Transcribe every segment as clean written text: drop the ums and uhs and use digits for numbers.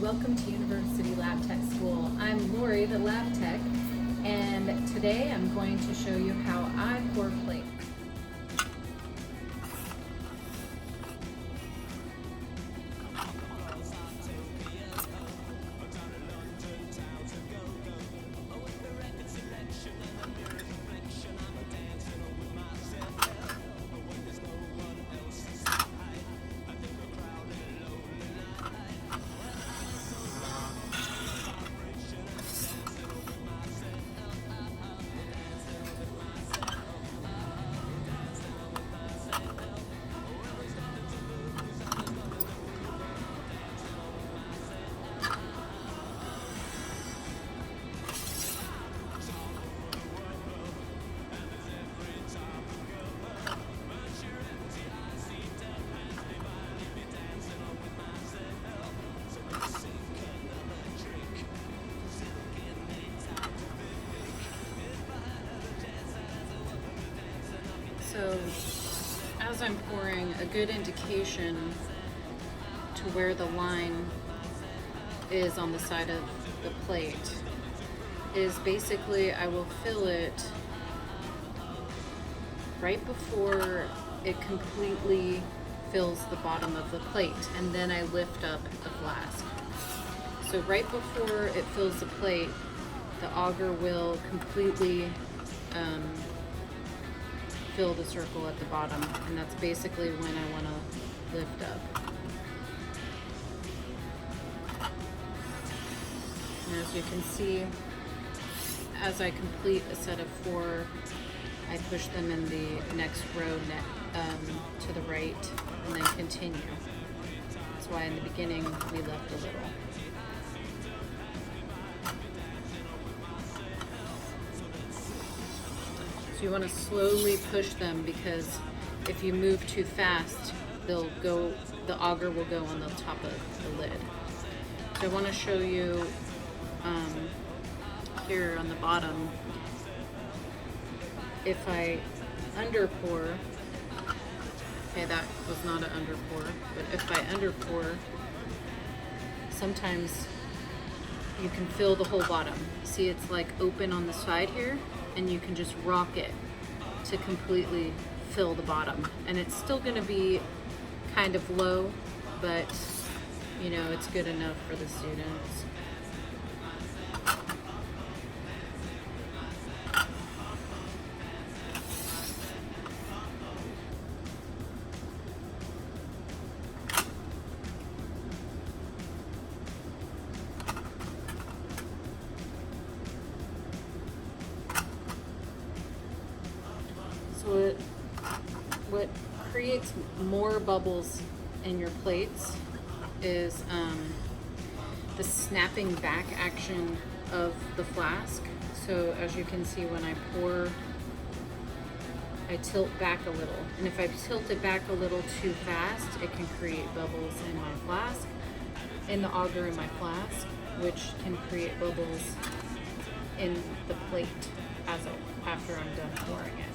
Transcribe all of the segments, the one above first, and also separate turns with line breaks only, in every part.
welcome to University Lab Tech School. I'm Lori, the lab tech, and today I'm going to show you how I pour plates. So as I'm pouring, a good indication to where the line is on the side of the plate is basically I will fill it right before it completely fills the bottom of the plate, and then I lift up the flask. So right before it fills the plate, the auger will completely fill the circle at the bottom, and that's basically when I want to lift up. And as you can see, as I complete a set of 4, I push them in the next row to the right and then continue. That's why in the beginning we left a little. You want to slowly push them, because if you move too fast, the auger will go on the top of the lid. So I want to show you here on the bottom, if I under pour, okay, that was not an under pour, but if I under pour, sometimes you can fill the whole bottom. See, it's like open on the side here, and you can just rock it to completely fill the bottom. And it's still gonna be kind of low, but you know, it's good enough for the students. So what creates more bubbles in your plates is the snapping back action of the flask. So as you can see, when I pour, I tilt back a little. And if I tilt it back a little too fast, it can create bubbles in my flask, in the auger in my flask, which can create bubbles in the plate after I'm done pouring it.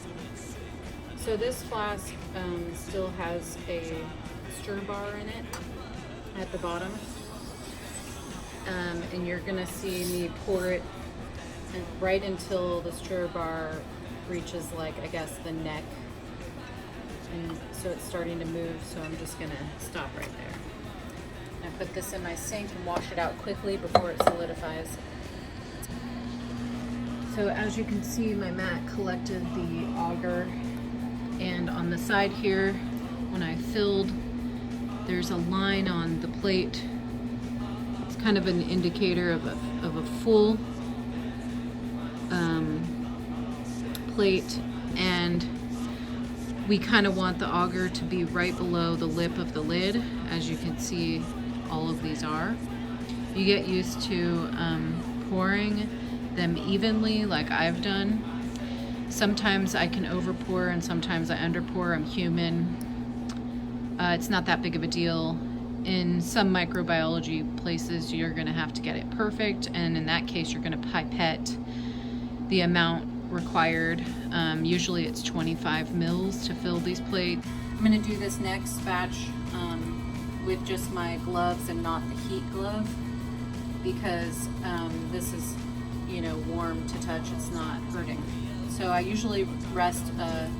So this flask still has a stir bar in it at the bottom, and you're gonna see me pour it right until the stir bar reaches, like, I guess, the neck, and so it's starting to move, so I'm just gonna stop right there. I put this in my sink and wash it out quickly before it solidifies. So as you can see, my mat collected the auger, and on the side here, when I filled, there's a line on the plate. It's kind of an indicator of a full plate, and we kind of want the auger to be right below the lip of the lid. As you can see, all of these are. You get used to pouring them evenly, like I've done. Sometimes I can over pour and sometimes I under pour. I'm human. It's not that big of a deal. In some microbiology places, you're gonna have to get it perfect, and in that case, you're gonna pipette the amount required. Usually it's 25 mils to fill these plates. I'm gonna do this next batch with just my gloves and not the heat glove. because this is, you know, warm to touch. It's not hurting. So I usually rest a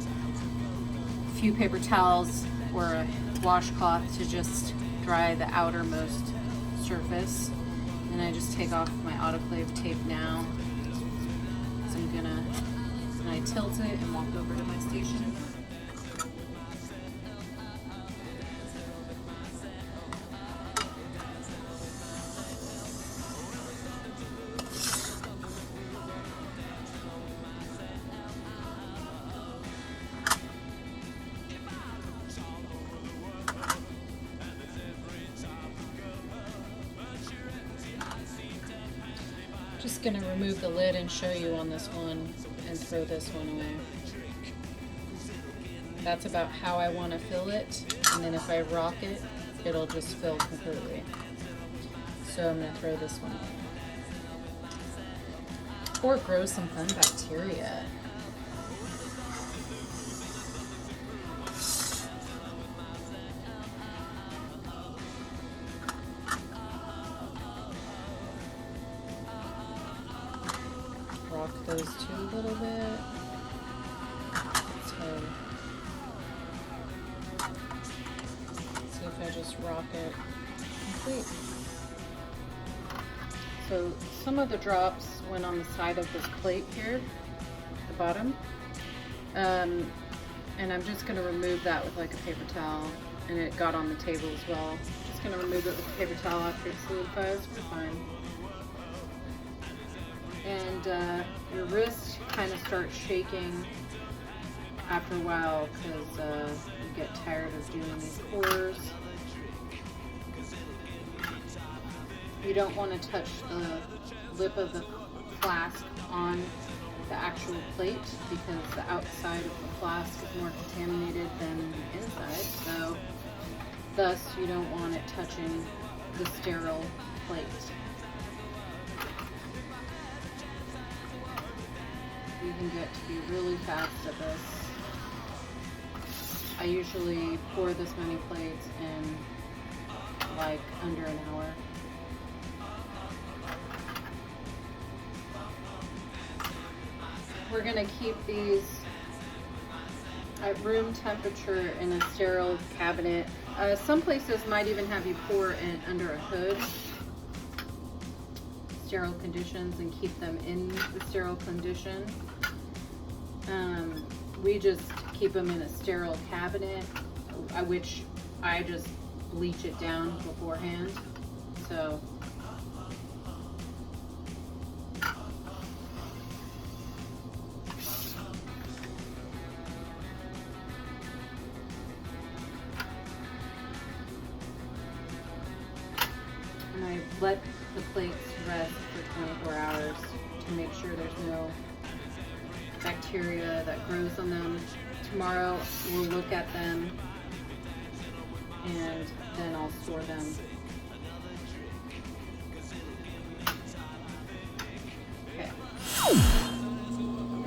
few paper towels or a washcloth to just dry the outermost surface. And I just take off my autoclave tape now. So I'm gonna, and I tilt it and walk over to my station. Just gonna remove the lid and show you on this one and throw this one away. That's about how I want to fill it, and then if I rock it, it'll just fill completely. So I'm gonna throw this one away. Or grow some fun bacteria. Rock those two a little bit. So, see if I just rock it complete. So some of the drops went on the side of this plate here, at the bottom. And I'm just gonna remove that with like a paper towel, and it got on the table as well. Just gonna remove it with a paper towel after it solidifies. We're fine. And your wrist kind of starts shaking after a while because you get tired of doing these pours. You don't want to touch the lip of the flask on the actual plate because the outside of the flask is more contaminated than the inside, so thus you don't want it touching the sterile plate. You can get to be really fast at this. I usually pour this many plates in like under an hour. We're gonna keep these at room temperature in a sterile cabinet. Some places might even have you pour in under a hood, sterile conditions, and keep them in the sterile condition. We just keep them in a sterile cabinet, which I just bleach it down beforehand. So and I let the plates rest for 24 hours to make sure there's no bacteria that grows on them. Tomorrow we'll look at them and then I'll store them.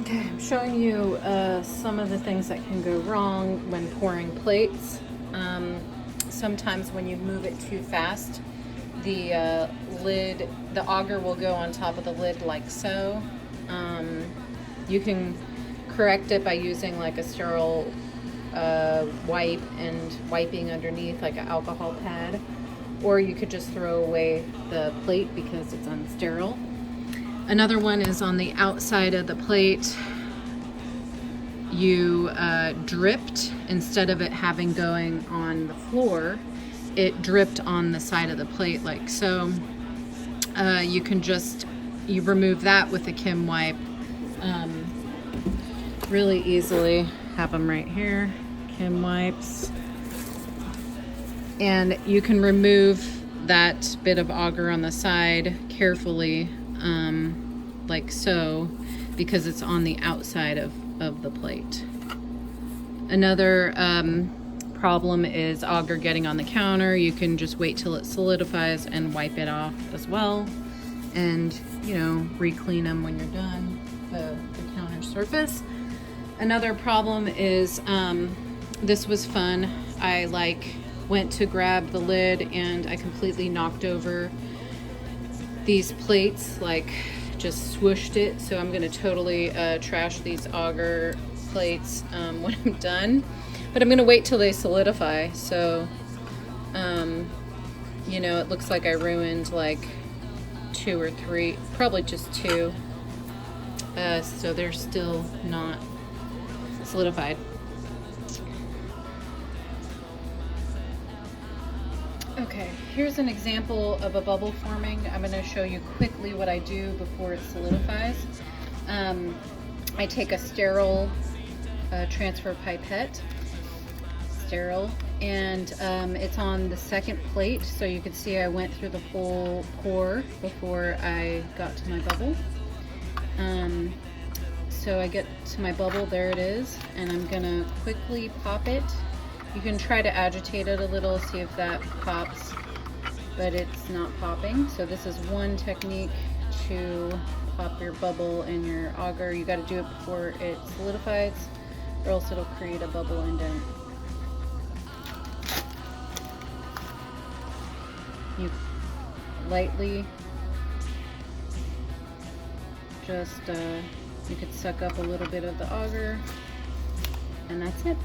Okay, I'm showing you some of the things that can go wrong when pouring plates. Sometimes when you move it too fast, the lid, the auger will go on top of the lid like so. You can correct it by using like a sterile wipe and wiping underneath like an alcohol pad, or you could just throw away the plate because it's unsterile. Another one is on the outside of the plate. You dripped, instead of it having going on the floor, it dripped on the side of the plate like so. You can just, you remove that with a Kim wipe really easily. Have them right here, Kim wipes. And you can remove that bit of auger on the side carefully, like so, because it's on the outside of the plate. Another problem is auger getting on the counter. You can just wait till it solidifies and wipe it off as well, and you know, re-clean them when you're done, the counter surface. Another problem is, this was fun. I went to grab the lid and I completely knocked over these plates, like just swooshed it. So I'm gonna totally trash these auger plates when I'm done. But I'm gonna wait till they solidify. So, you know, it looks like I ruined like 2 or 3, probably just 2. So they're still not solidified. Okay, here's an example of a bubble forming. I'm going to show you quickly what I do before it solidifies. I take a sterile transfer pipette, sterile, and it's on the second plate, so you can see I went through the whole pour before I got to my bubble. So I get to my bubble, there it is, and I'm going to quickly pop it. You can try to agitate it a little, see if that pops, but it's not popping. So this is one technique to pop your bubble in your auger. You got to do it before it solidifies, or else it'll create a bubble indent. You lightly just, you could suck up a little bit of the auger, and that's it.